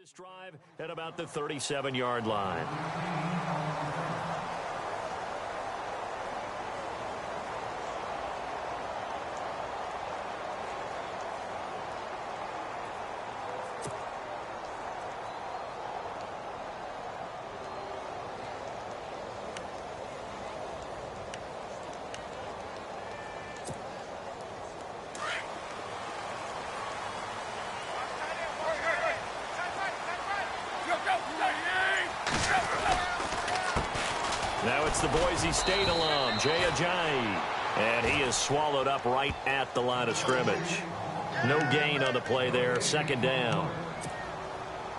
this drive at about the 37-yard line. Now it's the Boise State alum, Jay Ajayi, and he is swallowed up right at the line of scrimmage. No gain on the play there, second down.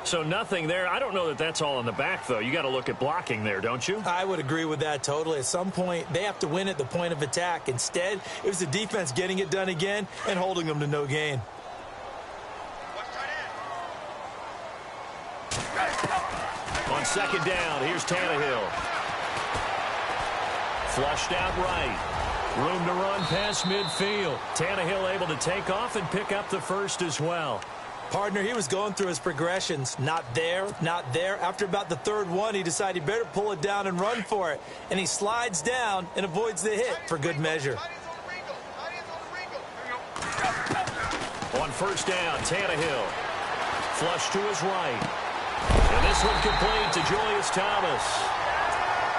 So nothing there. I don't know that that's all in the back, though. You got to look at blocking there, don't you? I would agree with that totally. At some point, they have to win at the point of attack. Instead, it was the defense getting it done again and holding them to no gain. On second down, here's Tannehill. Flushed out right. Room to run past midfield. Tannehill able to take off and pick up the first as well. Partner, he was going through his progressions. Not there, not there. After about the third one, he decided he better pull it down and run for it. And he slides down and avoids the hit for good measure. On first down, Tannehill. Flush to his right. And this one complete to Julius Thomas.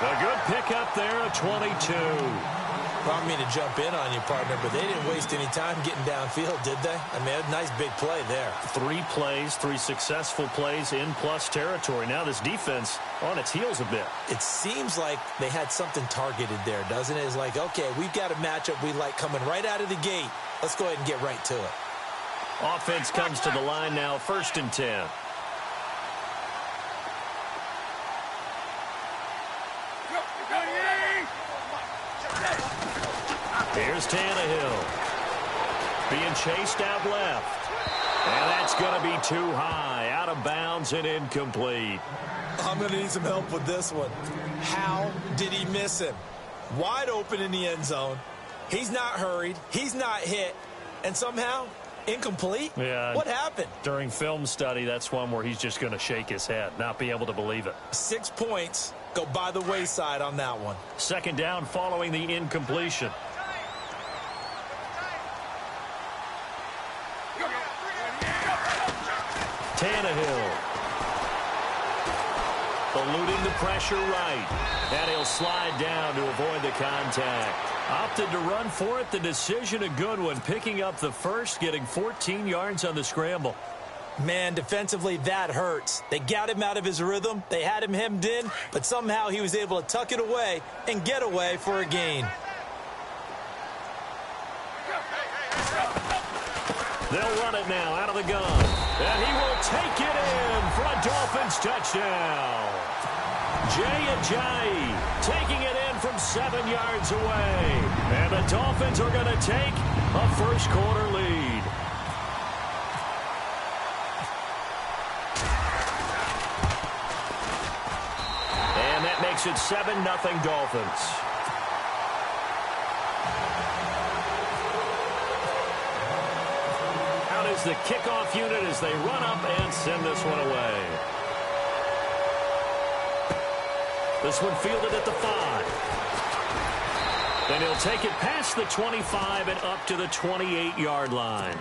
A good pickup there at 22. I don't mean to jump in on you, partner, but they didn't waste any time getting downfield, did they? I mean, a nice big play there. 3 plays, 3 successful plays in plus territory. Now this defense on its heels a bit. It seems like they had something targeted there, doesn't it? It's like, okay, we've got a matchup we like coming right out of the gate. Let's go ahead and get right to it. Offense comes to the line now, 1st and 10. Here's Tannehill. Being chased out left. And that's going to be too high. Out of bounds and incomplete. I'm going to need some help with this one. How did he miss him? Wide open in the end zone. He's not hurried. He's not hit. And somehow, incomplete? Yeah. What happened? During film study, that's one where he's just going to shake his head, not be able to believe it. 6 points go by the wayside on that one. Second down following the incompletion. Tannehill. Eluding the pressure right. And he'll slide down to avoid the contact. Opted to run for it. The decision a good one. Picking up the first, getting 14 yards on the scramble. Man, defensively, that hurts. They got him out of his rhythm. They had him hemmed in, but somehow he was able to tuck it away and get away for a gain. They'll run it now out of the gun. And he will take it in for a Dolphins touchdown. Jay Ajayi taking it in from 7 yards away. And the Dolphins are going to take a first quarter lead. And that makes it 7-0 Dolphins. Is the kickoff unit as they run up and send this one away. This one fielded at the 5. Then he'll take it past the 25 and up to the 28-yard line.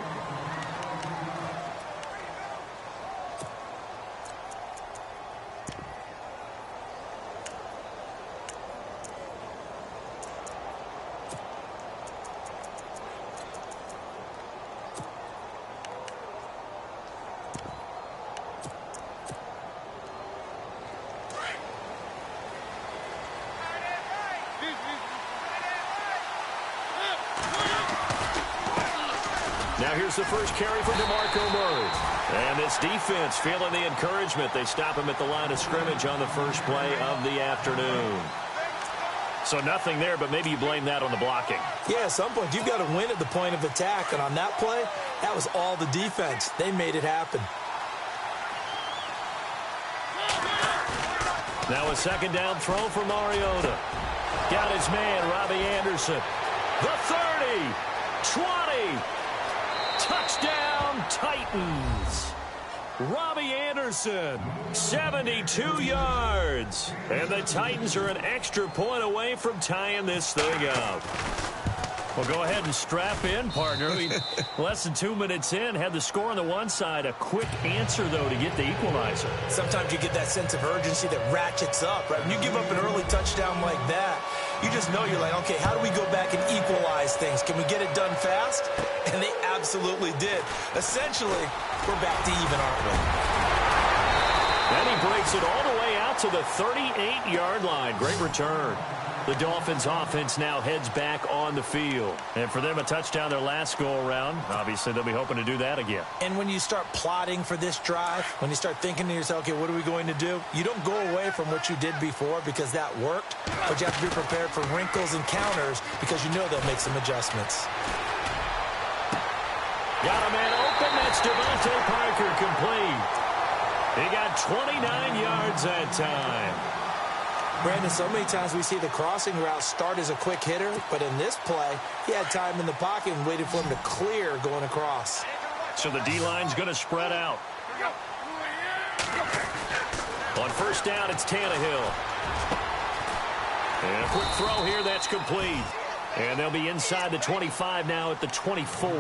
Now here's the first carry for DeMarco Murray. And this defense feeling the encouragement. They stop him at the line of scrimmage on the first play of the afternoon. So nothing there, but maybe you blame that on the blocking. Yeah, at some point you've got to win at the point of attack. And on that play, that was all the defense. They made it happen. Now a second down throw for Mariota. Got his man, Robbie Anderson. The 30, 20. Touchdown, Titans. Robbie Anderson, 72 yards. And the Titans are an extra point away from tying this thing up. Well, go ahead and strap in, partner. Less than 2 minutes in, had the score on the one side. A quick answer, though, to get the equalizer. Sometimes you get that sense of urgency that ratchets up, right? When you give up an early touchdown like that, you just know you're like, okay, how do we go back and equalize things? Can we get it done fast? And they absolutely did. Essentially, we're back to even, aren't we? And he breaks it all the way out to the 38-yard line. Great return. The Dolphins offense now heads back on the field. And for them, a touchdown their last go-around. Obviously, they'll be hoping to do that again. And when you start plotting for this drive, when you start thinking to yourself, okay, what are we going to do? You don't go away from what you did before because that worked, but you have to be prepared for wrinkles and counters because you know they'll make some adjustments. Got a man open. That's Devontae Parker complete. He got 29 yards that time. Brandon, so many times we see the crossing route start as a quick hitter, but in this play, he had time in the pocket and waited for him to clear going across. So the D-line's going to spread out. On first down, it's Tannehill. And a quick throw here, that's complete. And they'll be inside the 25 now at the 24.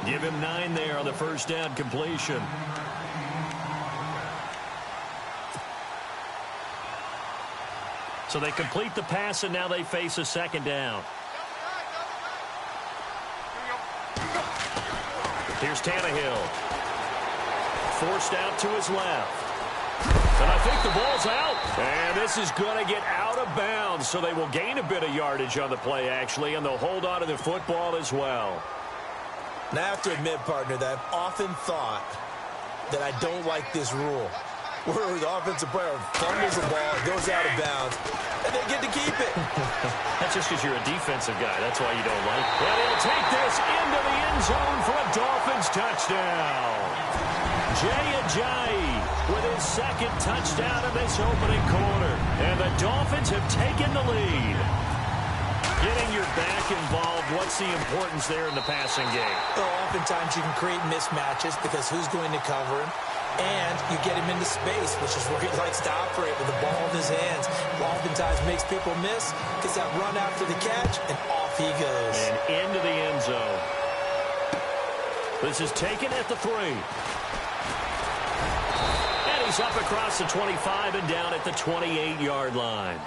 Give him 9 there on the first down completion. So they complete the pass, and now they face a second down. Here's Tannehill. Forced out to his left. And I think the ball's out. And this is going to get out of bounds, so they will gain a bit of yardage on the play, actually, and they'll hold on to the football as well. Now, I have to admit, partner, that I've often thought that I don't like this rule, where the offensive player fumbles the ball, goes out of bounds, and they get to keep it. That's just because you're a defensive guy. That's why you don't like it. And he'll take this into the end zone for a Dolphins touchdown. Jay Ajayi with his second touchdown in this opening quarter. And the Dolphins have taken the lead. Getting your back involved, what's the importance there in the passing game? Well, oftentimes you can create mismatches because who's going to cover him? And you get him into space, which is where he likes to operate with the ball in his hands. Oftentimes makes people miss, gets that run after the catch, and off he goes. And into the end zone. This is taken at the 3. And he's up across the 25 and down at the 28-yard line.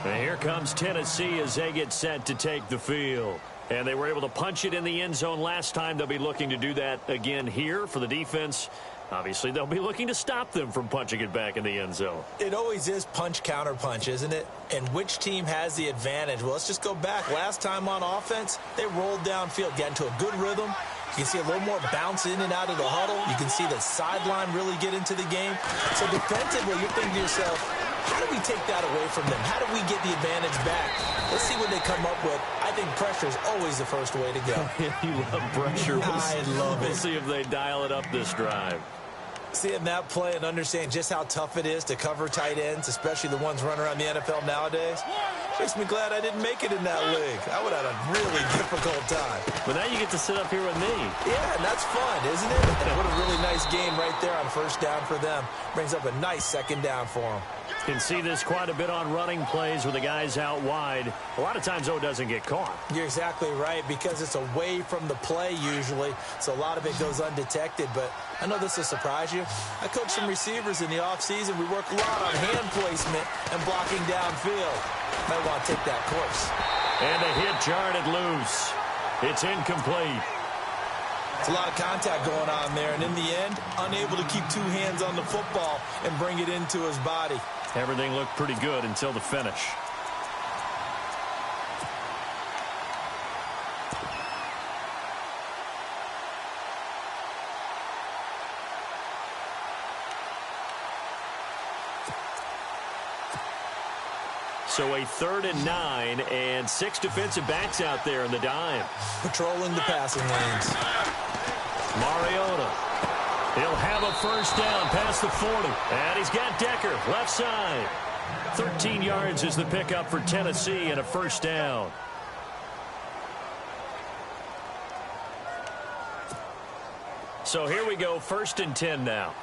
And here comes Tennessee as they get set to take the field. And they were able to punch it in the end zone last time. They'll be looking to do that again here for the defense. Obviously, they'll be looking to stop them from punching it back in the end zone. It always is punch, counter punch, isn't it? And which team has the advantage? Well, let's just go back. Last time on offense, they rolled downfield, got into a good rhythm. You can see a little more bounce in and out of the huddle. You can see the sideline really get into the game. So defensively, you're thinking to yourself, how do we take that away from them? How do we get the advantage back? Let's see what they come up with. I think pressure is always the first way to go. You love pressure. I love it. We'll see if they dial it up this drive. Seeing that play and understand just how tough it is to cover tight ends, especially the ones running around the NFL nowadays, makes me glad I didn't make it in that league. I would have had a really difficult time. But now you get to sit up here with me. Yeah, and that's fun, isn't it? And what a really nice game right there on first down for them. Brings up a nice second down for them. You can see this quite a bit on running plays with the guys out wide. A lot of times, doesn't get caught. You're exactly right, because it's away from the play usually, so a lot of it goes undetected. But I know this will surprise you. I coach some receivers in the offseason. We work a lot on hand placement and blocking downfield. Might want to take that course. And the hit jarred it loose. It's incomplete. It's a lot of contact going on there, and in the end, unable to keep two hands on the football and bring it into his body. Everything looked pretty good until the finish. So a 3rd and 9 and 6 defensive backs out there in the dime. Patrolling the passing lanes. Mariota. He'll have a first down past the 40. And he's got Decker left side. 13 yards is the pickup for Tennessee and a first down. So here we go, 1st and 10 now.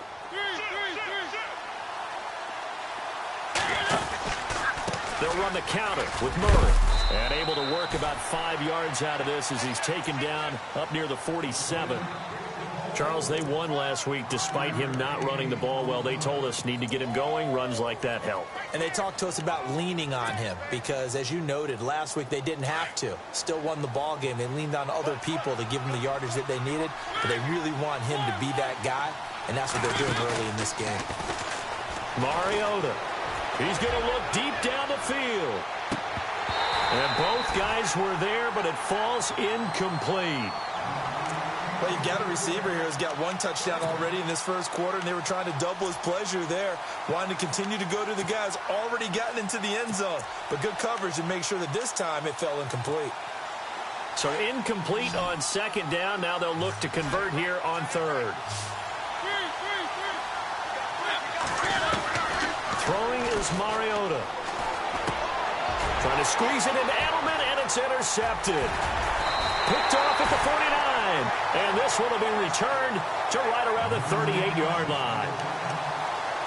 They'll run the counter with Murray. And able to work about 5 yards out of this as he's taken down up near the 47. Charles, they won last week despite him not running the ball well. They told us need to get him going. Runs like that help. And they talked to us about leaning on him because, as you noted, last week they didn't have to. Still won the ball game. They leaned on other people to give them the yardage that they needed. But they really want him to be that guy, and that's what they're doing early in this game. Mariota. He's going to look deep down the field. And both guys were there, but it falls incomplete. Well, you've got a receiver here who's got 1 touchdown already in this first quarter, and they were trying to double his pleasure there, wanting to continue to go to the guys already gotten into the end zone. But good coverage to make sure that this time it fell incomplete. So incomplete on 2nd down. Now they'll look to convert here on 3rd. Throwing is Mariota. Trying to squeeze it into Edelman, and it's intercepted. Picked off at the 49. And this one will be returned to right around the 38-yard line.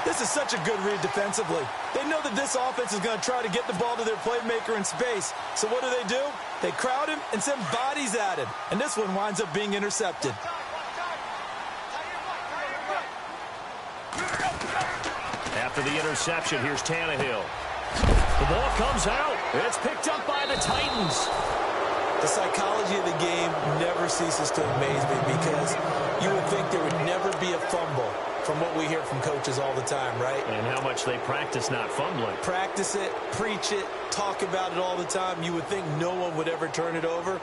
This is such a good read defensively. They know that this offense is going to try to get the ball to their playmaker in space. So what do? They crowd him and send bodies at him. And this one winds up being intercepted. After the interception, here's Tannehill. The ball comes out. It's picked up by the Titans. The psychology of the game never ceases to amaze me because you would think there would never be a fumble from what we hear from coaches all the time, right? And how much they practice not fumbling. Practice it, preach it, talk about it all the time. You would think no one would ever turn it over.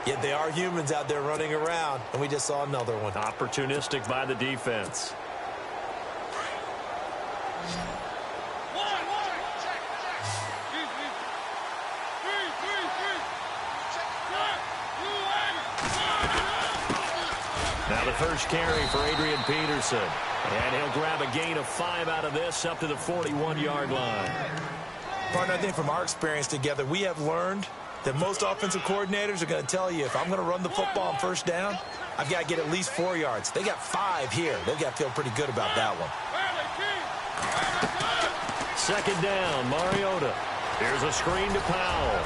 Yet they are humans out there running around, and we just saw another one. Opportunistic by the defense. Now the first carry for Adrian Peterson. And he'll grab a gain of 5 out of this up to the 41-yard line. Partner, I think from our experience together, we have learned that most offensive coordinators are going to tell you, if I'm going to run the football on 1st down, I've got to get at least 4 yards. They got 5 here. They've got to feel pretty good about that one. 2nd down, Mariota. Here's a screen to Powell.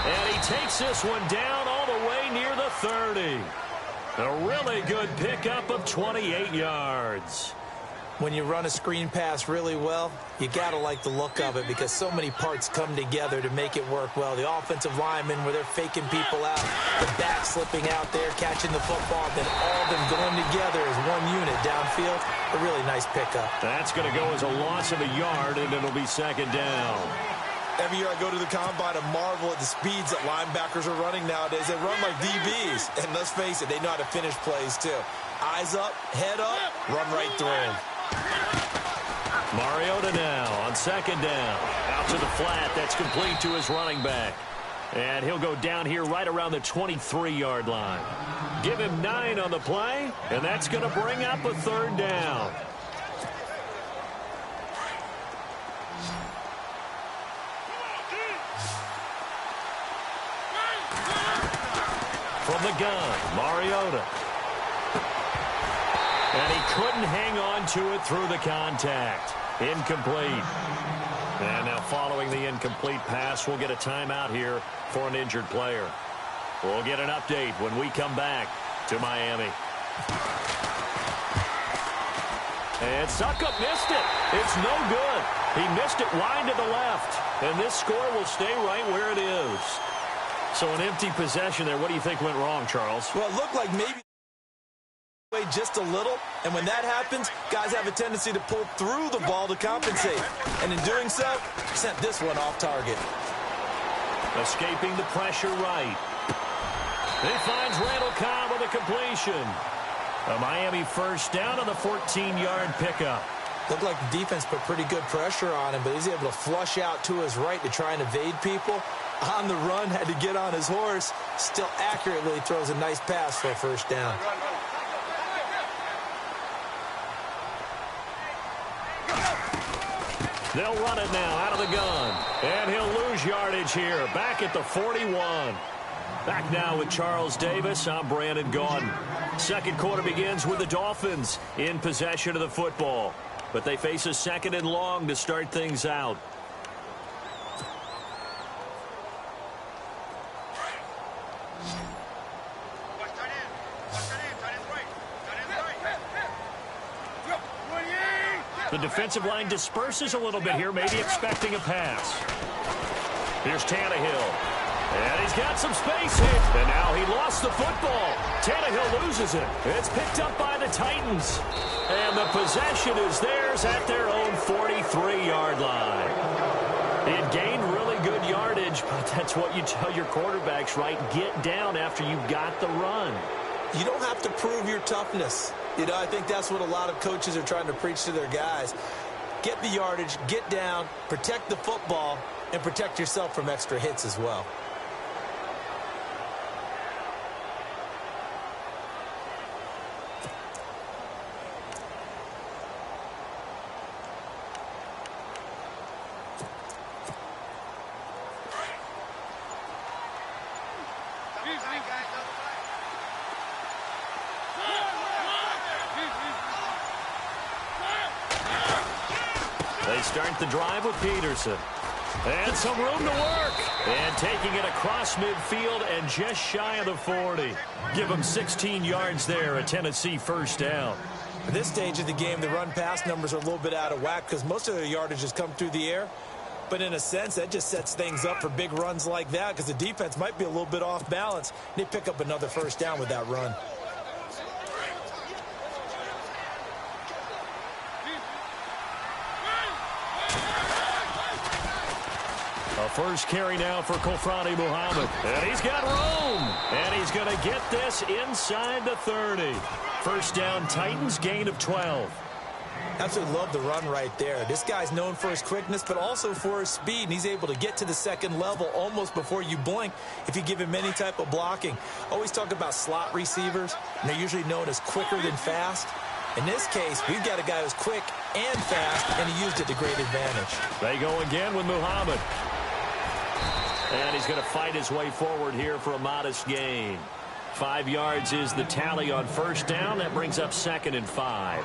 And he takes this one down all the way near the 30. A really good pickup of 28 yards. When you run a screen pass really well, you got to like the look of it because so many parts come together to make it work well. The offensive linemen where they're faking people out, the back slipping out there, catching the football, then all of them going together as one unit downfield. A really nice pickup. That's going to go as a loss of a yard, and it'll be 2nd down. Every year I go to the combine and marvel at the speeds that linebackers are running nowadays. They run like DBs. And let's face it, they know how to finish plays too. Eyes up, head up, run right through them. Mariota now on 2nd down. Out to the flat. That's complete to his running back. And he'll go down here right around the 23-yard line. Give him 9 on the play, and that's going to bring up a 3rd down. From the gun, Mariota. And he couldn't hang on to it through the contact. Incomplete. And now following the incomplete pass, we'll get a timeout here for an injured player. We'll get an update when we come back to Miami. And Suckup missed it. It's no good. He missed it wide to the left. And this score will stay right where it is. So an empty possession there. What do you think went wrong, Charles? Well, it looked like maybe just a little, and when that happens, guys have a tendency to pull through the ball to compensate. And in doing so, sent this one off target. Escaping the pressure right. He finds Randall Cobb with a completion. A Miami 1st down on the 14-yard pickup. Looked like the defense put pretty good pressure on him, but he's able to flush out to his right to try and evade people. On the run, had to get on his horse. Still accurately throws a nice pass for a 1st down. They'll run it now out of the gun. And he'll lose yardage here. Back at the 41. Back now with Charles Davis. I'm Brandon Gaudin. Second quarter begins with the Dolphins in possession of the football. But they face a second and long to start things out. The defensive line disperses a little bit here, maybe expecting a pass. Here's Tannehill. And he's got some space hit. And now he lost the football. Tannehill loses it. It's picked up by the Titans. And the possession is theirs at their own 43-yard line. It gained really good yardage, but that's what you tell your quarterbacks, right? Get down after you got the run. You don't have to prove your toughness. You know, I think that's what a lot of coaches are trying to preach to their guys. Get the yardage, get down, protect the football, and protect yourself from extra hits as well. They start the drive with Peterson. And some room to work. And taking it across midfield and just shy of the 40. Give them 16 yards there, a Tennessee first down. At this stage of the game, the run-pass numbers are a little bit out of whack because most of their yardage has come through the air. But in a sense, that just sets things up for big runs like that because the defense might be a little bit off balance. They pick up another first down with that run. A first carry now for Kofrani Muhammad. And he's got room. And he's going to get this inside the 30. First down, Titans, gain of 12. Absolutely love the run right there. This guy's known for his quickness, but also for his speed. And he's able to get to the second level almost before you blink if you give him any type of blocking. Always talk about slot receivers, and they're usually known as quicker than fast. In this case, we've got a guy who's quick and fast, and he used it to great advantage. They go again with Muhammad. And he's going to fight his way forward here for a modest gain. 5 yards is the tally on first down. That brings up 2nd and 5.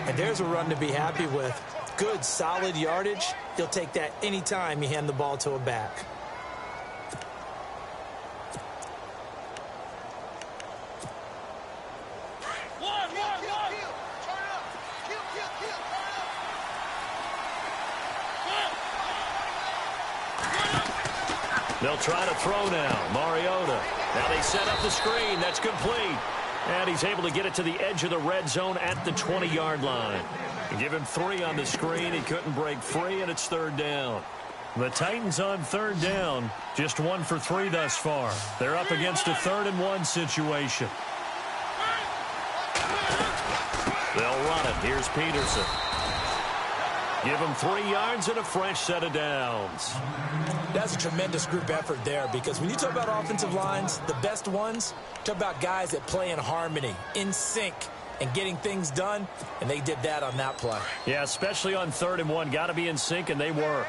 And there's a run to be happy with. Good, solid yardage. He'll take that anytime you hand the ball to a back. They'll try to throw now. Mariota. Now they set up the screen. That's complete. And he's able to get it to the edge of the red zone at the 20-yard line. Give him 3 on the screen. He couldn't break free, and it's 3rd down. The Titans on 3rd down. Just 1 for 3 thus far. They're up against a 3rd and 1 situation. They'll run it. Here's Peterson. Give him 3 yards and a fresh set of downs. That's a tremendous group effort there because when you talk about offensive lines, the best ones, talk about guys that play in harmony, in sync, and getting things done, and they did that on that play. Yeah, especially on 3rd and 1. Got to be in sync, and they were.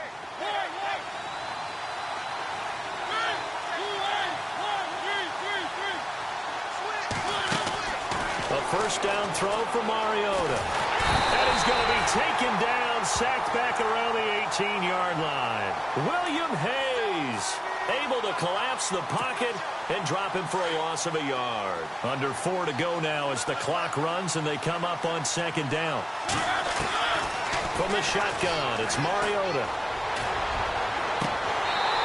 A first down throw for Mariota. And he's going to be taken down, sacked back around the 18-yard line. William Hayes able to collapse the pocket and drop him for a loss of a yard. Under 4 to go now as the clock runs and they come up on 2nd down. From the shotgun, it's Mariota.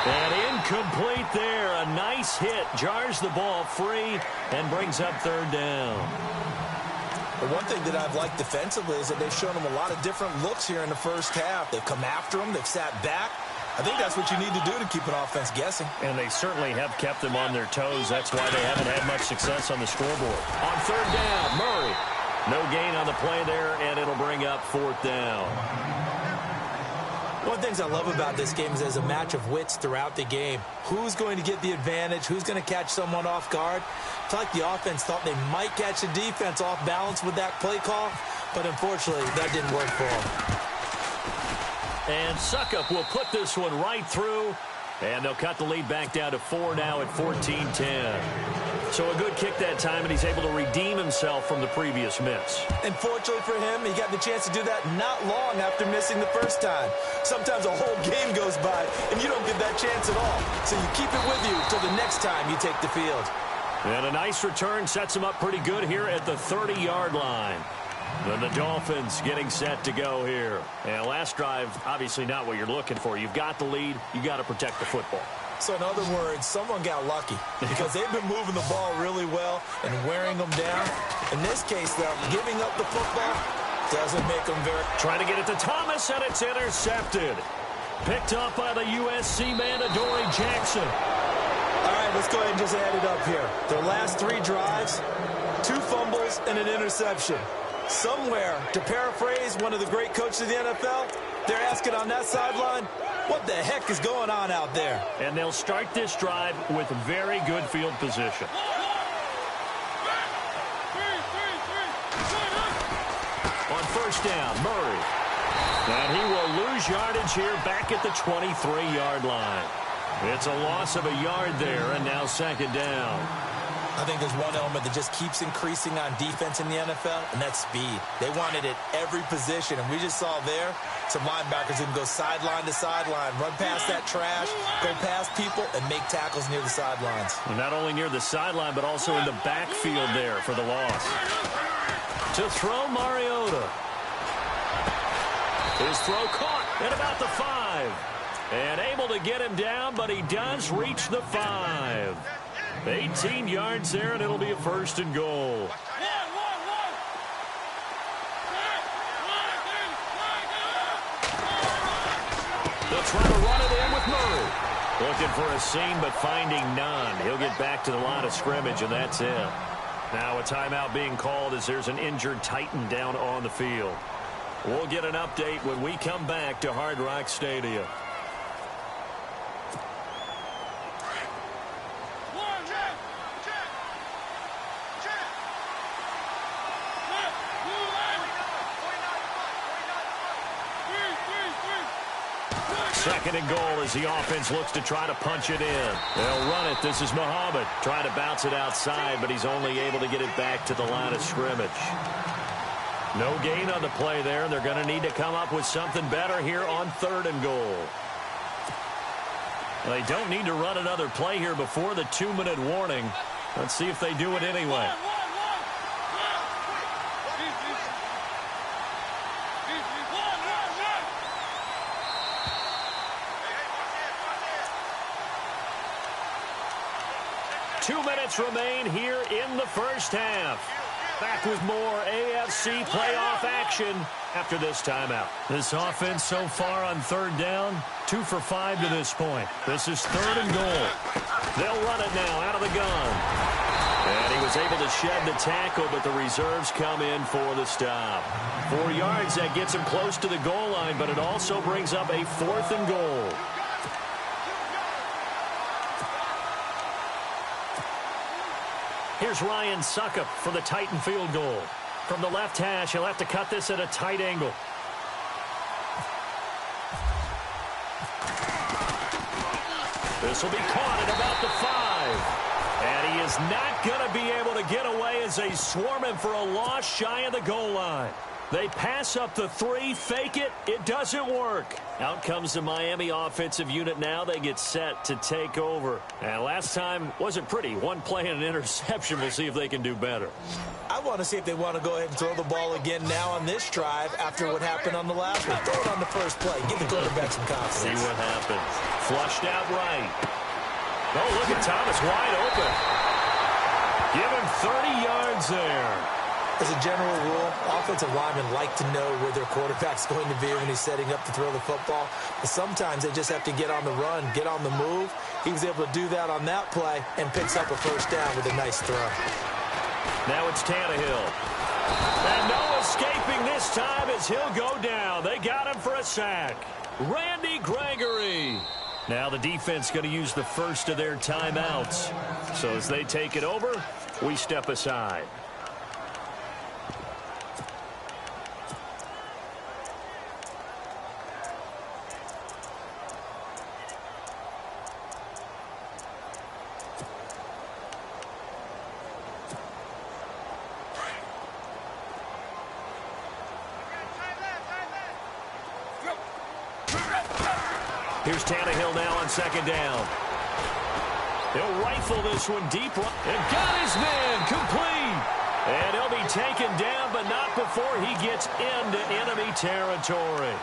And incomplete there. A nice hit. Jars the ball free and brings up 3rd down. The one thing that I've liked defensively is that they've shown them a lot of different looks here in the first half. They've come after them. They've sat back. I think that's what you need to do to keep an offense guessing. And they certainly have kept them on their toes. That's why they haven't had much success on the scoreboard. On 3rd down, Murray. No gain on the play there, and it'll bring up 4th down. One of the things I love about this game is there's a match of wits throughout the game. Who's going to get the advantage? Who's going to catch someone off guard? It's like the offense thought they might catch the defense off balance with that play call, but unfortunately that didn't work for them. And Suckup will put this one right through, And they'll cut the lead back down to 4 now at 14-10. So a good kick that time, and he's able to redeem himself from the previous miss. And fortunately for him, he got the chance to do that not long after missing the first time. Sometimes a whole game goes by, and you don't get that chance at all. So you keep it with you till the next time you take the field. And a nice return sets him up pretty good here at the 30-yard line. Then the Dolphins getting set to go here. And last drive, obviously not what you're looking for. You've got the lead. You got to protect the football. So in other words, someone got lucky because they've been moving the ball really well and wearing them down. In this case, though, giving up the football doesn't make them very... Trying to get it to Thomas, and it's intercepted. Picked up by the USC man, Adoree Jackson. All right, let's go ahead and just add it up here. Their last 3 drives, 2 fumbles, and an interception. Somewhere, to paraphrase one of the great coaches of the NFL, they're asking on that sideline, what the heck is going on out there? And they'll start this drive with very good field position. On first down, Murray. And he will lose yardage here back at the 23-yard line. It's a loss of a yard there, and now second down. I think there's one element that just keeps increasing on defense in the NFL, and that's speed. They want it at every position, and we just saw there some linebackers who can go sideline to sideline, run past that trash, go past people, and make tackles near the sidelines. And not only near the sideline, but also in the backfield there for the loss. To throw, Mariota. His throw caught at about the 5. And able to get him down, but he does reach the 5. 18 yards there, and it'll be a first and goal. They'll try to run it in with Murray. Looking for a seam, but finding none. He'll get back to the line of scrimmage, and that's it. Now a timeout being called as there's an injured Titan down on the field. We'll get an update when we come back to Hard Rock Stadium. Second and goal as the offense looks to try to punch it in. They'll run it. This is Muhammad trying to bounce it outside, but he's only able to get it back to the line of scrimmage. No gain on the play there, and they're going to need to come up with something better here on third and goal. They don't need to run another play here before the 2-minute warning. Let's see if they do it anyway. Remain here in the first half. Back with more AFC playoff action after this timeout. This offense so far on third down, 2 for 5 to this point. This is third and goal. They'll run it now out of the gun. And he was able to shed the tackle, but the reserves come in for the stop. 4 yards, that gets him close to the goal line, but it also brings up a 4th and goal. Here's Ryan Suckup for the Titan field goal. From the left hash, he'll have to cut this at a tight angle. This will be caught at about the 5. And he is not going to be able to get away as they swarm him for a loss shy of the goal line. They pass up the 3, fake it. It doesn't work. Out comes the Miami offensive unit now. They get set to take over. And last time wasn't pretty. 1 play and an interception. We'll see if they can do better. I want to see if they want to go ahead and throw the ball again now on this drive after what happened on the last one. Throw it on the first play. Give the quarterback some confidence. See what happens. Flushed out right. Oh, look at Thomas wide open. Give him 30 yards there. As a general rule, offensive linemen like to know where their quarterback's going to be when he's setting up to throw the football. But sometimes they just have to get on the run, get on the move. He was able to do that on that play and picks up a first down with a nice throw. Now it's Tannehill. And no escaping this time as he'll go down. They got him for a sack. Randy Gregory. Now the defense going to use the first of their timeouts. So as they take it over, we step aside. Here's Tannehill now on second down. He'll rifle this one deep. And got his man complete. And he'll be taken down, but not before he gets into enemy territory.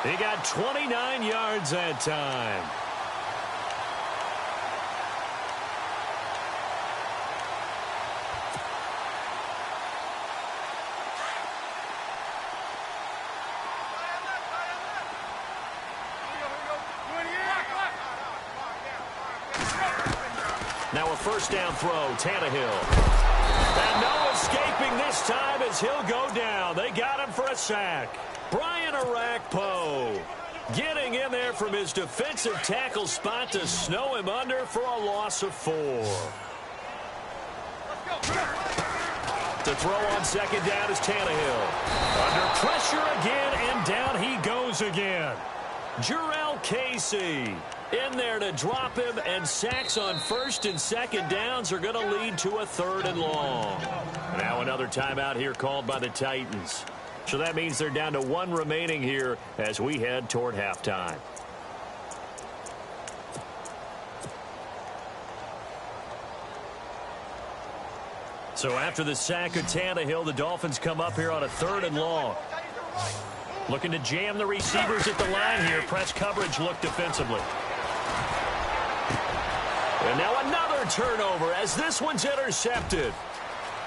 He got 29 yards that time. Now a first down throw, Tannehill. And no escaping this time as he'll go down. They got him for a sack. Brian Arakpo getting in there from his defensive tackle spot to snow him under for a loss of 4. To throw on second down is Tannehill. Under pressure again, and down he goes again. Jurrell Casey in there to drop him, and sacks on first and second downs are going to lead to a 3rd and long. Now another timeout here called by the Titans. So that means they're down to 1 remaining here as we head toward halftime. So after the sack of Tannehill, the Dolphins come up here on a 3rd and long. Looking to jam the receivers at the line here. Press coverage look defensively. And now another turnover as this one's intercepted.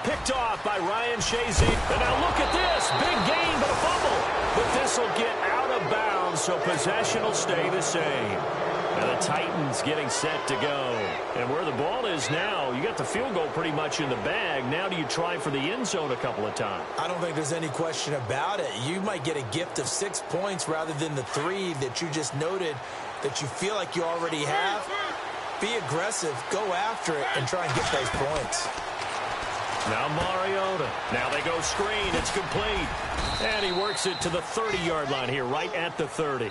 Picked off by Ryan Shazier. And now look at this. Big gain, but a fumble. But this will get out of bounds, so possession will stay the same. And the Titans getting set to go. And where the ball is now, you got the field goal pretty much in the bag. Now do you try for the end zone a couple of times? I don't think there's any question about it. You might get a gift of 6 points rather than the 3 that you just noted that you feel like you already have. Be aggressive, go after it, and try and get those points. Now Mariota. Now they go screen. It's complete. And he works it to the 30-yard line here, right at the 30.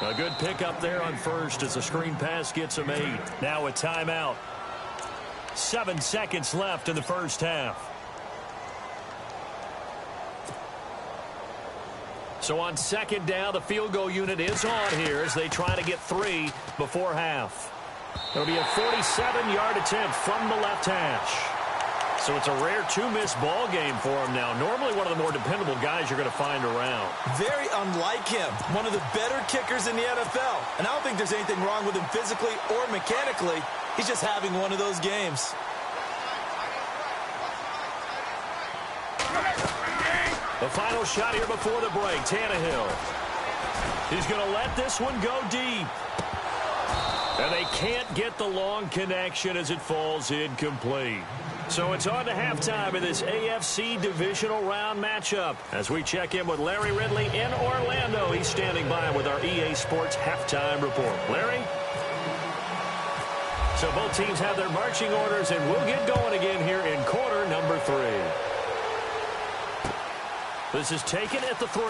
A good pickup there on first as the screen pass gets him 8. Now a timeout. 7 seconds left in the first half. So on second down, the field goal unit is on here as they try to get 3 before half. It'll be a 47-yard attempt from the left hash. So it's a rare 2-miss ball game for him now. Normally one of the more dependable guys you're going to find around. Very unlike him. One of the better kickers in the NFL. And I don't think there's anything wrong with him physically or mechanically. He's just having one of those games. The final shot here before the break. Tannehill. He's going to let this one go deep. And they can't get the long connection as it falls incomplete. So it's on to halftime in this AFC divisional round matchup. As we check in with Larry Ridley in Orlando. He's standing by with our EA Sports halftime report. Larry? So both teams have their marching orders, and we'll get going again here in quarter number 3. This is taken at the 3.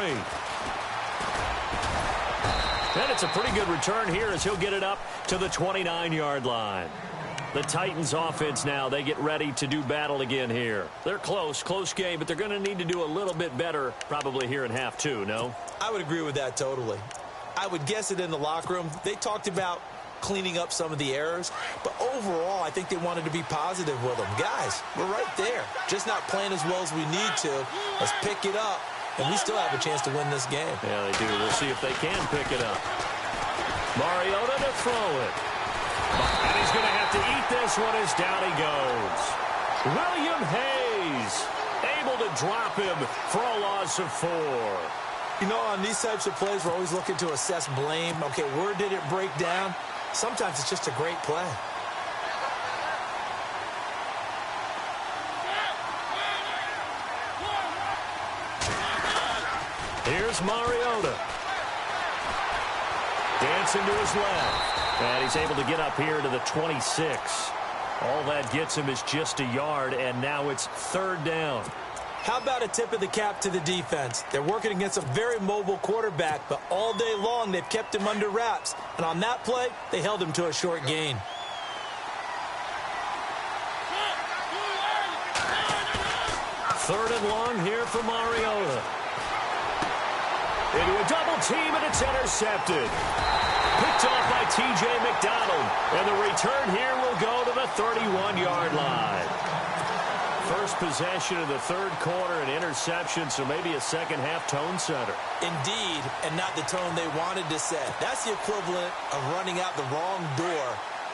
And it's a pretty good return here as he'll get it up to the 29-yard line. The Titans offense now, they get ready to do battle again here. They're close game, but they're going to need to do a little bit better probably here in half 2, no? I would agree with that totally. I would guess it in the locker room. They talked about cleaning up some of the errors, but overall, I think they wanted to be positive with them. Guys, we're right there. Just not playing as well as we need to. Let's pick it up. And we still have a chance to win this game. Yeah, they do. We'll see if they can pick it up. Mariota to throw it. And he's going to have to eat this one as down he goes. William Hayes able to drop him for a loss of 4. You know, on these types of plays, we're always looking to assess blame. Okay, where did it break down? Sometimes it's just a great play. Here's Mariota. Dancing to his left. And he's able to get up here to the 26. All that gets him is just a yard, and now it's 3rd down. How about a tip of the cap to the defense? They're working against a very mobile quarterback, but all day long they've kept him under wraps. And on that play, they held him to a short gain. Third and long here for Mariota. into a double team, and it's intercepted. Picked off by T.J. McDonald, and the return here will go to the 31-yard line. First possession of the third quarter, an interception, so maybe a second-half tone setter. Indeed, and not the tone they wanted to set. That's the equivalent of running out the wrong door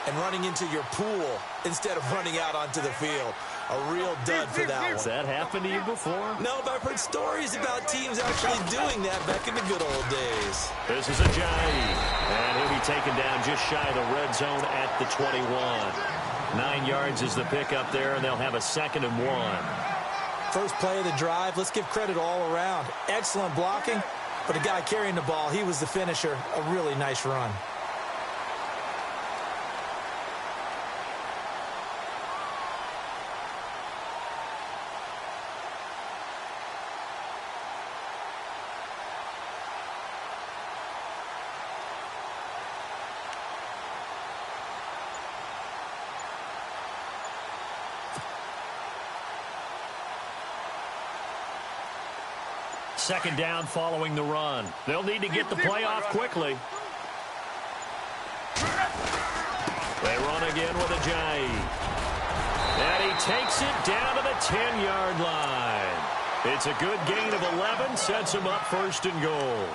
and running into your pool instead of running out onto the field. A real dud for that one. Has that happened to you before? No, but I've heard stories about teams actually doing that back in the good old days. This is Ajayi, and he'll be taken down just shy of the red zone at the 21. 9 yards is the pickup there, and they'll have a 2nd and 1. First play of the drive, let's give credit all around. Excellent blocking, but the guy carrying the ball, he was the finisher. A really nice run. Second down following the run. They'll need to get the play off quickly. They run again with Ajayi. And he takes it down to the 10-yard line. It's a good gain of 11, sets him up 1st and goal.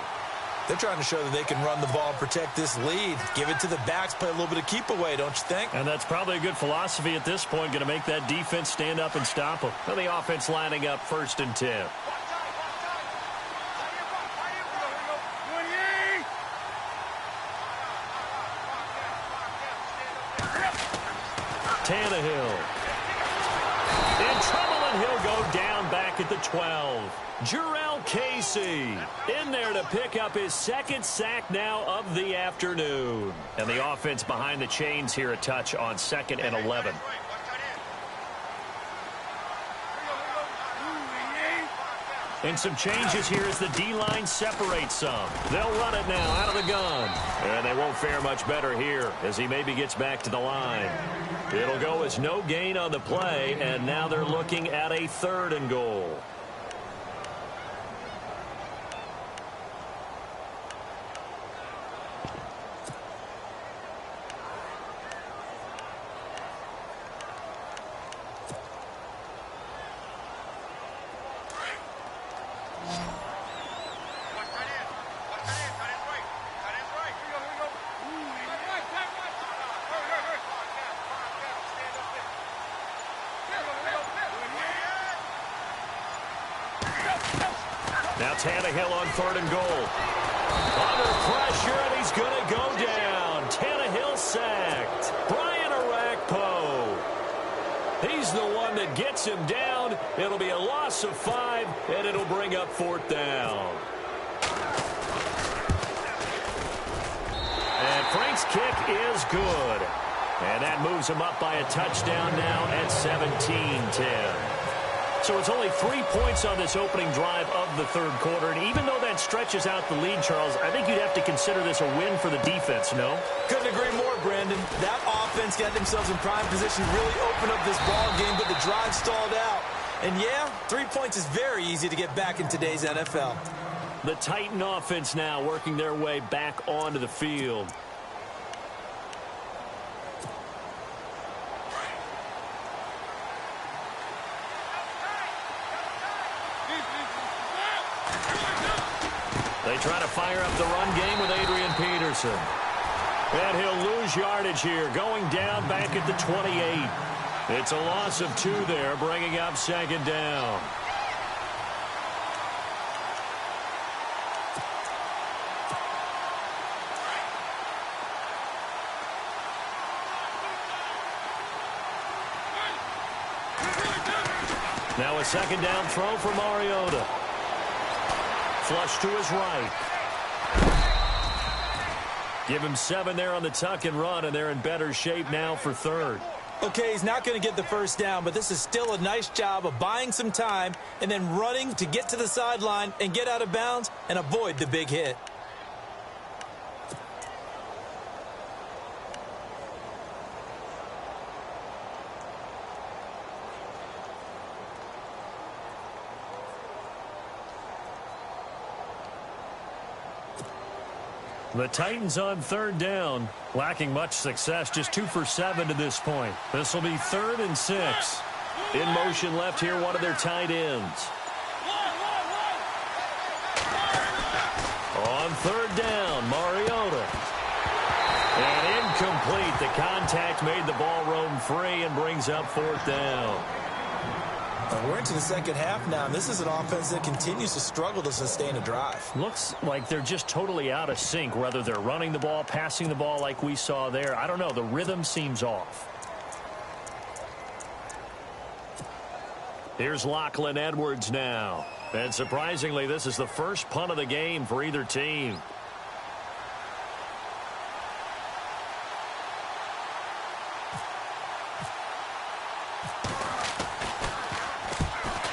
They're trying to show that they can run the ball and protect this lead. Give it to the backs, play a little bit of keep away, don't you think? And that's probably a good philosophy at this point, going to make that defense stand up and stop them. And the offense lining up 1st and 10. Tannehill. In trouble, and he'll go down back at the 12. Jurrell Casey in there to pick up his 2nd sack now of the afternoon. And the offense behind the chains here, a touch on 2nd and 11. And some changes here as the D-line separates some. They'll run it now out of the gun. And they won't fare much better here as he maybe gets back to the line. It'll go as no gain on the play, and now they're looking at a 3rd and goal. Now Tannehill on 3rd and goal. Under pressure, and he's going to go down. Tannehill sacked. Brian Arakpo. He's the one that gets him down. It'll be a loss of 5, and it'll bring up 4th down. And Frank's kick is good. And that moves him up by a touchdown now at 17-10. So it's only 3 points on this opening drive of the third quarter. And even though that stretches out the lead, Charles, I think you'd have to consider this a win for the defense, no? Couldn't agree more, Brandon. That offense got themselves in prime position to really open up this ball game, but the drive stalled out. And yeah, 3 points is very easy to get back in today's NFL. The Titan offense now working their way back onto the field. They try to fire up the run game with Adrian Peterson. And he'll lose yardage here, going down back at the 28. It's a loss of 2 there, bringing up 2nd down. Now a 2nd down throw for Mariota. Flush to his right. Give him 7 there on the tuck and run, and they're in better shape now for 3rd. Okay, he's not going to get the first down, but this is still a nice job of buying some time and then running to get to the sideline and get out of bounds and avoid the big hit. The Titans on third down, lacking much success, just 2 for 7 to this point. This will be 3rd and 6. In motion left here, one of their tight ends. On third down, Mariota. And incomplete. The contact made the ball roam free and brings up 4th down. We're into the second half now, and this is an offense that continues to struggle to sustain a drive. Looks like they're just totally out of sync, whether they're running the ball, passing the ball like we saw there. I don't know. The rhythm seems off. Here's Lachlan Edwards now. And surprisingly, this is the first punt of the game for either team.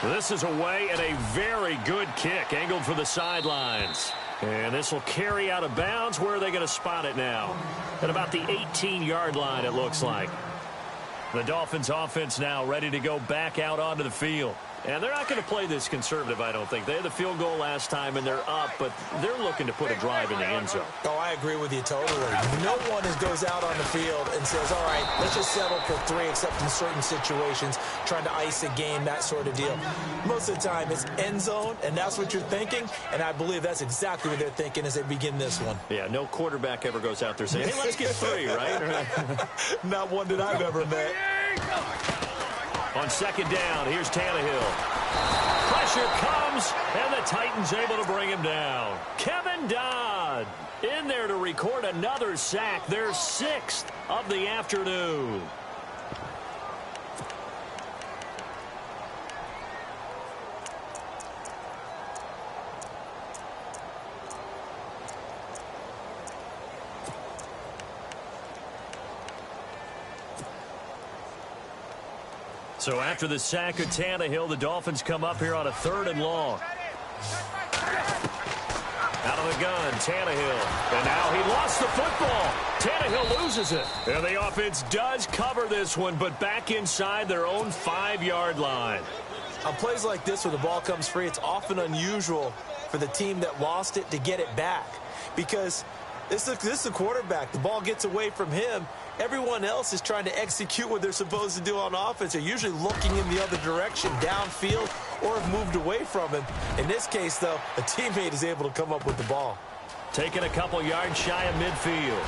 This is away and a very good kick, angled for the sidelines. And this will carry out of bounds. Where are they going to spot it now? At about the 18-yard line, it looks like. The Dolphins offense now ready to go back out onto the field. And they're not going to play this conservative, I don't think. They had the field goal last time, and they're up, but they're looking to put a drive in the end zone. Oh, I agree with you totally. No one goes out on the field and says, all right, let's just settle for 3, except in certain situations, trying to ice a game, that sort of deal. Most of the time, it's end zone, and that's what you're thinking, and I believe that's exactly what they're thinking as they begin this one. Yeah, no quarterback ever goes out there saying, hey, let's get 3, right? Not one that I've ever met. On second down, here's Tannehill. Pressure comes, and the Titans able to bring him down. Kevin Dodd in there to record another sack, their 6th of the afternoon. So after the sack of Tannehill, the Dolphins come up here on a 3rd and long. Out of the gun, Tannehill. And now he lost the football. Tannehill loses it. And the offense does cover this one, but back inside their own 5-yard line. On plays like this, where the ball comes free, it's often unusual for the team that lost it to get it back. Because this is the quarterback. The ball gets away from him. Everyone else is trying to execute what they're supposed to do on offense. They're usually looking in the other direction, downfield, or have moved away from him. In this case, though, a teammate is able to come up with the ball. Taking a couple yards shy of midfield.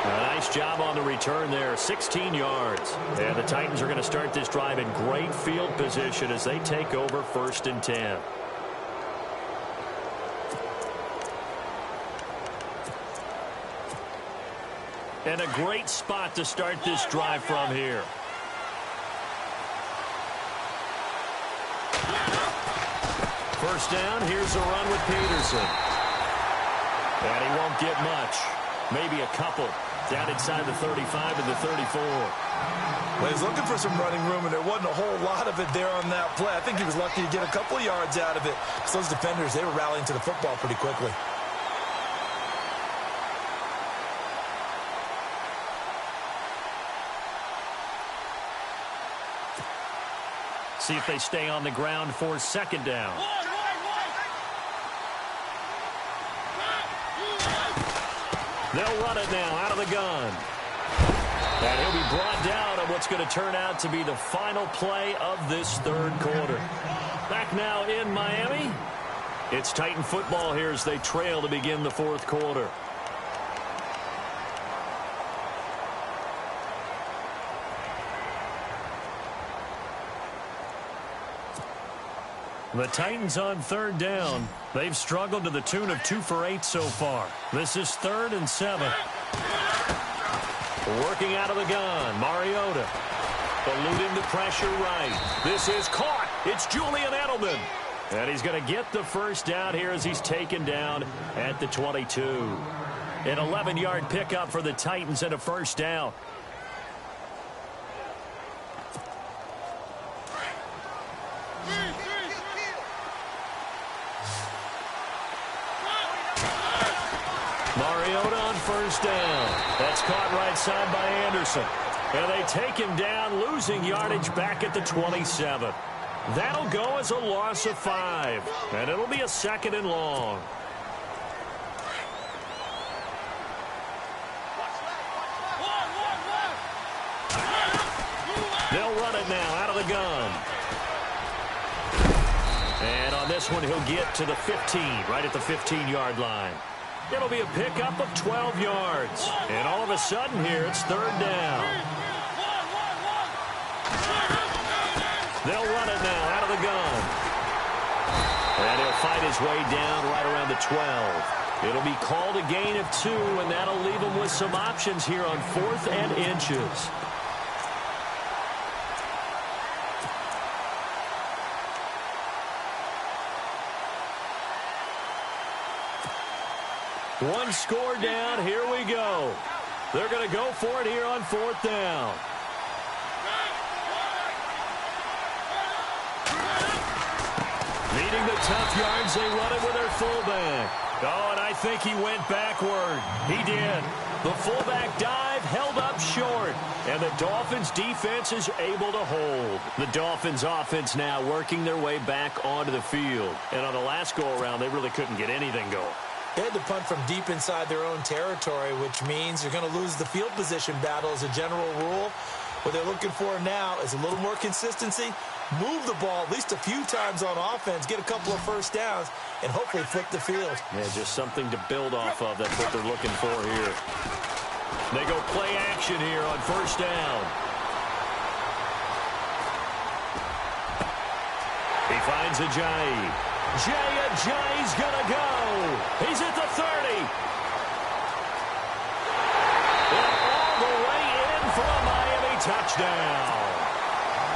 A nice job on the return there, 16 yards. And the Titans are going to start this drive in great field position as they take over 1st and 10. And a great spot to start this drive from here. First down, here's a run with Peterson. And he won't get much. Maybe a couple. Down inside the 35 and the 34. Well, he's looking for some running room, and there wasn't a whole lot of it there on that play. I think he was lucky to get a couple of yards out of it. Because those defenders, they were rallying to the football pretty quickly. See if they stay on the ground for 2nd down. They'll run it now out of the gun. And he'll be brought down on what's going to turn out to be the final play of this 3rd quarter. Back now in Miami. It's Titan football here as they trail to begin the 4th quarter. The Titans on 3rd down. They've struggled to the tune of 2 for 8 so far. This is 3rd and 7. Working out of the gun, Mariota. Eluding the pressure right. This is caught. It's Julian Edelman. And he's going to get the first down here as he's taken down at the 22. An 11-yard pickup for the Titans and a first down. Mariota on first down. That's caught right side by Anderson. And they take him down, losing yardage back at the 27. That'll go as a loss of 5. And it'll be a 2nd and long. the gun. And on this one, he'll get to the 15, right at the 15-yard line. It'll be a pickup of 12 yards. And all of a sudden here, it's third down. They'll run it now out of the gun. And he'll fight his way down right around the 12. It'll be called a gain of 2, and that'll leave him with some options here on 4th and inches. One score down. Here we go. They're going to go for it here on 4th down. Needing the tough yards, they run it with their fullback. Oh, and I think he went backward. He did. The fullback dive held up short, and the Dolphins' defense is able to hold. The Dolphins' offense now working their way back onto the field. And on the last go-around, they really couldn't get anything going. They had to punt from deep inside their own territory, which means you're going to lose the field position battle as a general rule. What they're looking for now is a little more consistency, move the ball at least a few times on offense, get a couple of first downs, and hopefully flip the field. Yeah, just something to build off of. That's what they're looking for here. They go play action here on 1st down. He finds Ajayi. Ajayi's going to go. He's at the 30. And all the way in for a Miami touchdown.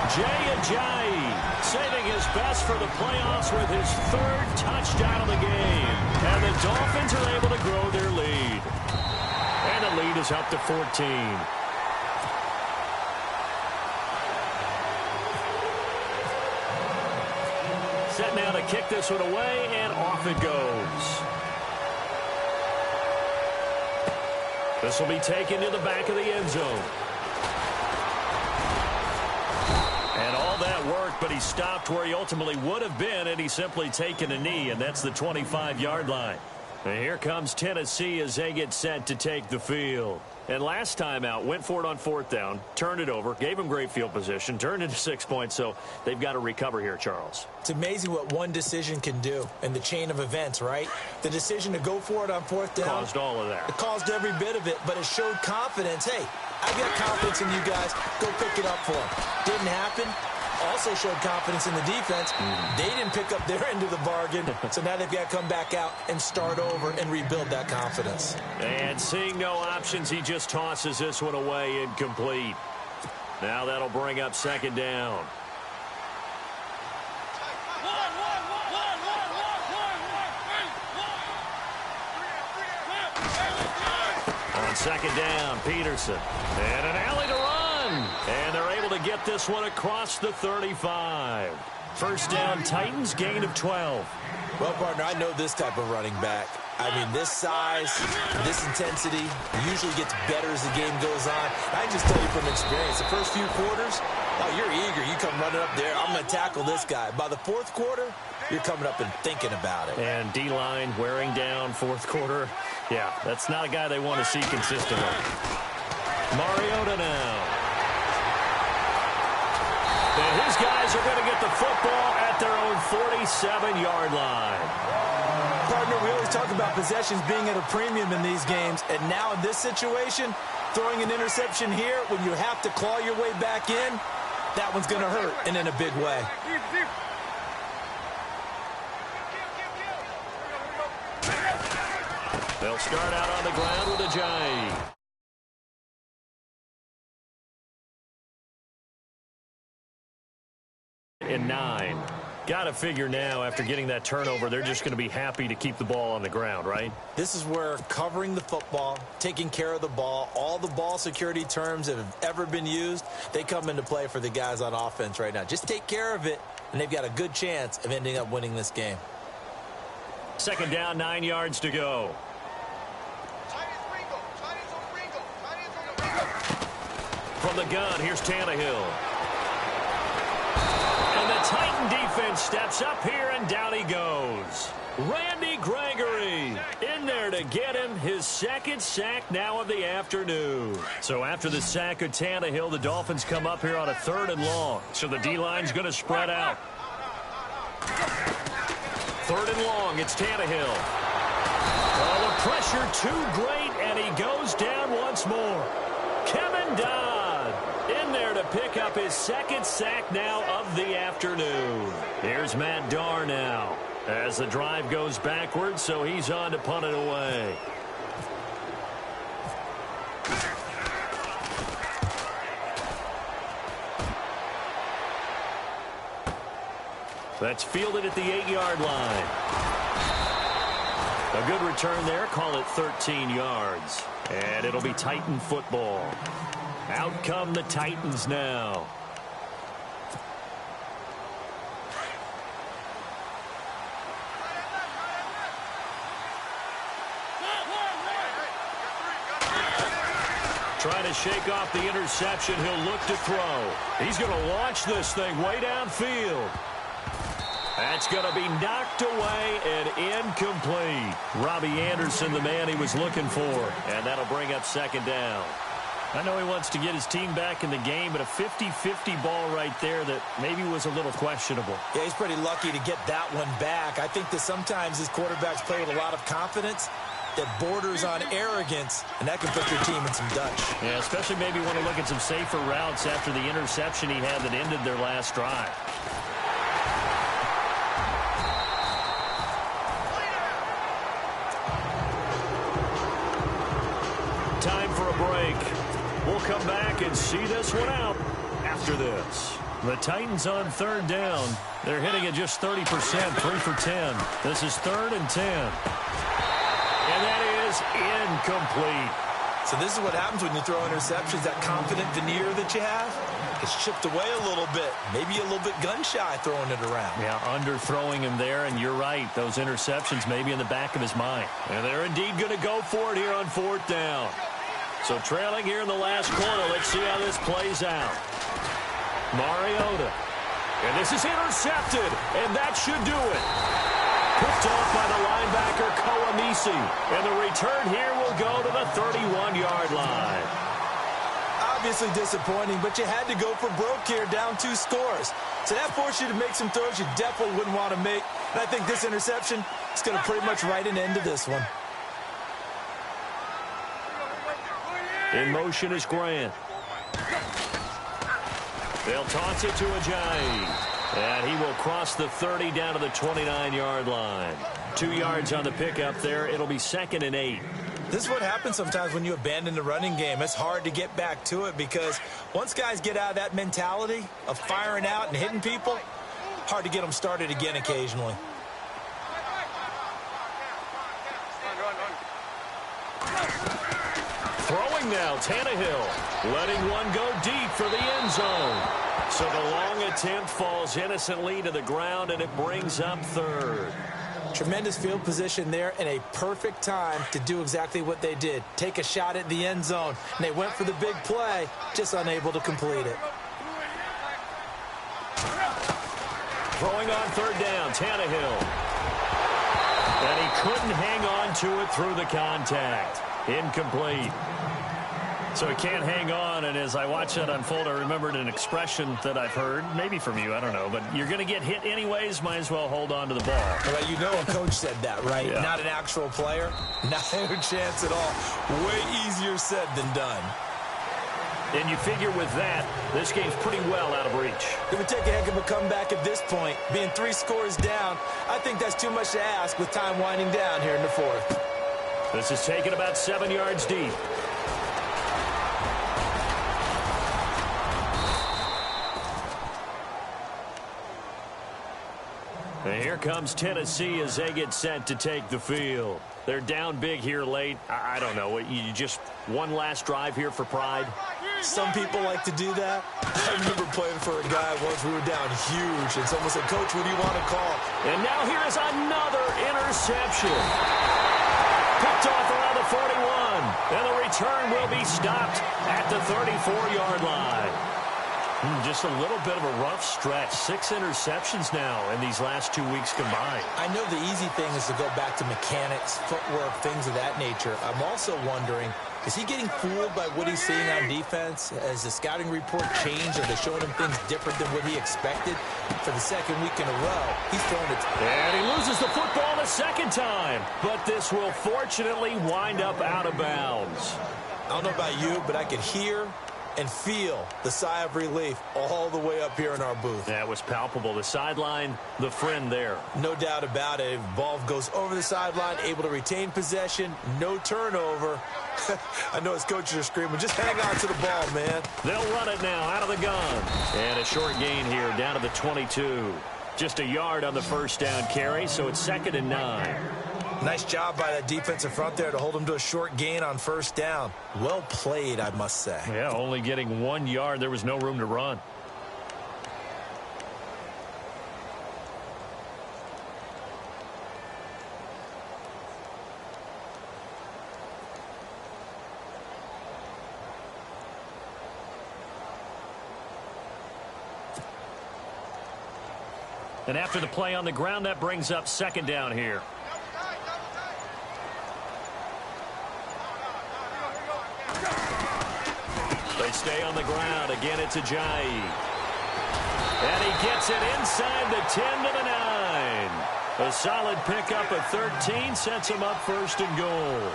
Ajayi saving his best for the playoffs with his 3rd touchdown of the game. And the Dolphins are able to grow their lead. And the lead is up to 14. Set now to kick this one away, and off it goes. This will be taken to the back of the end zone. And all that worked, but he stopped where he ultimately would have been, and he's simply taken a knee, and that's the 25-yard line. And here comes Tennessee as they get set to take the field. And last time out, went for it on 4th down, turned it over, gave him great field position, turned into 6 points, so they've got to recover here, Charles. It's amazing what one decision can do in the chain of events, right? The decision to go for it on 4th down. Caused all of that. It caused every bit of it, but it showed confidence. Hey, I've got confidence in you guys. Go pick it up for them. Didn't happen. Also showed confidence in the defense. They didn't pick up their end of the bargain, so now they've got to come back out and start over and rebuild that confidence. And seeing no options, he just tosses this one away incomplete. Now that'll bring up 2nd down. On 2nd down, Peterson. And an alley to run. And they're able to get this one across the 35. 1st down, Titans, gain of 12. Well, partner, I know this type of running back. I mean, this size, this intensity usually gets better as the game goes on. I just tell you from experience, the first few quarters, oh, you're eager. You come running up there, I'm going to tackle this guy. By the 4th quarter, you're coming up and thinking about it. And D-line wearing down 4th quarter. Yeah, that's not a guy they want to see consistently. Mariota now. And his guys are going to get the football at their own 47-yard line. Partner, we always talk about possessions being at a premium in these games, and now in this situation, throwing an interception here when you have to claw your way back in, that one's going to hurt, and in a big way. They'll start out on the ground with Ajayi. And 9. Got to figure now, after getting that turnover, they're just going to be happy to keep the ball on the ground, right? This is where covering the football, taking care of the ball, all the ball security terms that have ever been used, they come into play for the guys on offense right now. Just take care of it, and they've got a good chance of ending up winning this game. 2nd down, 9 yards to go. From the gun, here's Tannehill. And the Titan defense steps up here, and down he goes. Randy Gregory in there to get him his second sack now of the afternoon. So after the sack of Tannehill, the Dolphins come up here on a 3rd and long. So the D-line's going to spread out. 3rd and long, it's Tannehill. Oh, the pressure too great, and he goes down once more. Kevin Dodd in there to pick up his second sack now of the afternoon. Here's Matt Darr now as the drive goes backwards, so he's on to punt it away. That's fielded at the 8-yard line. A good return there. Call it 13 yards. And it'll be Titan football. Out come the Titans now. Trying to shake off the interception. He'll look to throw. He's going to launch this thing way downfield. That's going to be knocked away and incomplete. Robbie Anderson, the man he was looking for. And that'll bring up 2nd down. I know he wants to get his team back in the game, but a 50-50 ball right there that maybe was a little questionable. Yeah, he's pretty lucky to get that one back. I think that sometimes his quarterbacks play with a lot of confidence that borders on arrogance, and that can put your team in some Dutch. Yeah, especially maybe want to look at some safer routes after the interception he had that ended their last drive. Time for a break. We'll come back and see this one out after this. The Titans on 3rd down. They're hitting at just 30%, 3 for 10. This is 3rd and 10. And that is incomplete. So this is what happens when you throw interceptions. That confident veneer that you have gets chipped away a little bit. Maybe a little bit gun-shy throwing it around. Yeah, underthrowing him there, and you're right. Those interceptions may be in the back of his mind. And they're indeed going to go for it here on 4th down. So trailing here in the last quarter. Let's see how this plays out. Mariota. And this is intercepted, and that should do it. Picked off by the linebacker, Kawamisi. And the return here will go to the 31-yard line. Obviously disappointing, but you had to go for broke here, down 2 scores. So that forced you to make some throws you definitely wouldn't want to make. And I think this interception is going to pretty much write an end to this one. In motion is Grant. They'll toss it to Ajayi. And he will cross the 30 down to the 29-yard line. 2 yards on the pickup there. It'll be 2nd and 8. This is what happens sometimes when you abandon the running game. It's hard to get back to it because once guys get out of that mentality of firing out and hitting people, hard to get them started again occasionally. Throwing now, Tannehill. Letting one go deep for the end zone. So the long attempt falls innocently to the ground, and it brings up 3rd. Tremendous field position there and a perfect time to do exactly what they did. Take a shot at the end zone. And they went for the big play, just unable to complete it. Throwing on 3rd down, Tannehill. And he couldn't hang on to it through the contact. Incomplete. So he can't hang on, and as I watch that unfold, I remembered an expression that I've heard, maybe from you, I don't know, but you're going to get hit anyways, might as well hold on to the ball. Well, you know a coach said that, right? Yeah. Not an actual player. Not a chance at all. Way easier said than done. And you figure with that, this game's pretty well out of reach. It would take a heck of a comeback at this point. Being 3 scores down, I think that's too much to ask with time winding down here in the 4th. This is taken about 7 yards deep. And here comes Tennessee as they get set to take the field. They're down big here late. I don't know. You just one last drive here for pride? Some people like to do that. I remember playing for a guy once. We were down huge, and someone said, "Coach, what do you want to call?" And now here is another interception. Picked off around the 41. And the return will be stopped at the 34-yard line. Just a little bit of a rough stretch. 6 interceptions now in these last 2 weeks combined. I know the easy thing is to go back to mechanics, footwork, things of that nature. I'm also wondering, is he getting fooled by what he's seeing on defense? Has the scouting report changed? Are they showing him things different than what he expected? For the second week in a row, he's throwing it. And he loses the football a second time. But this will fortunately wind up out of bounds. I don't know about you, but I could hear and feel the sigh of relief all the way up here in our booth. That was palpable. The sideline, the friend there. No doubt about it. Ball goes over the sideline, able to retain possession, no turnover. I know his coaches are screaming, just hang on to the ball, man. They'll run it now out of the gun. And a short gain here down to the 22. Just a yard on the first down carry, so it's 2nd and 9. Nice job by that defensive front there to hold him to a short gain on first down. Well played, I must say. Yeah, only getting 1 yard. There was no room to run. And after the play on the ground, that brings up 2nd down here. They stay on the ground. Again, it's Ajayi. And he gets it inside the 10 to the 9. A solid pickup of 13 sets him up 1st and goal.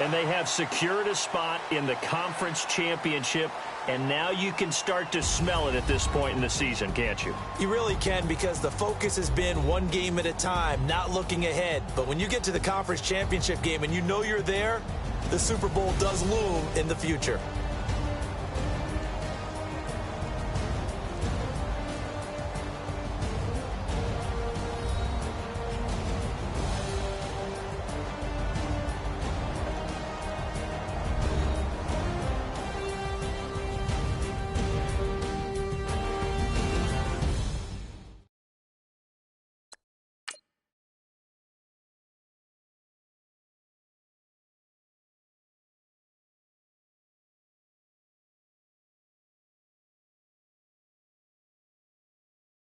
And they have secured a spot in the conference championship. And now you can start to smell it at this point in the season, can't you? You really can, because the focus has been one game at a time, not looking ahead. But when you get to the conference championship game and you know you're there, the Super Bowl does loom in the future.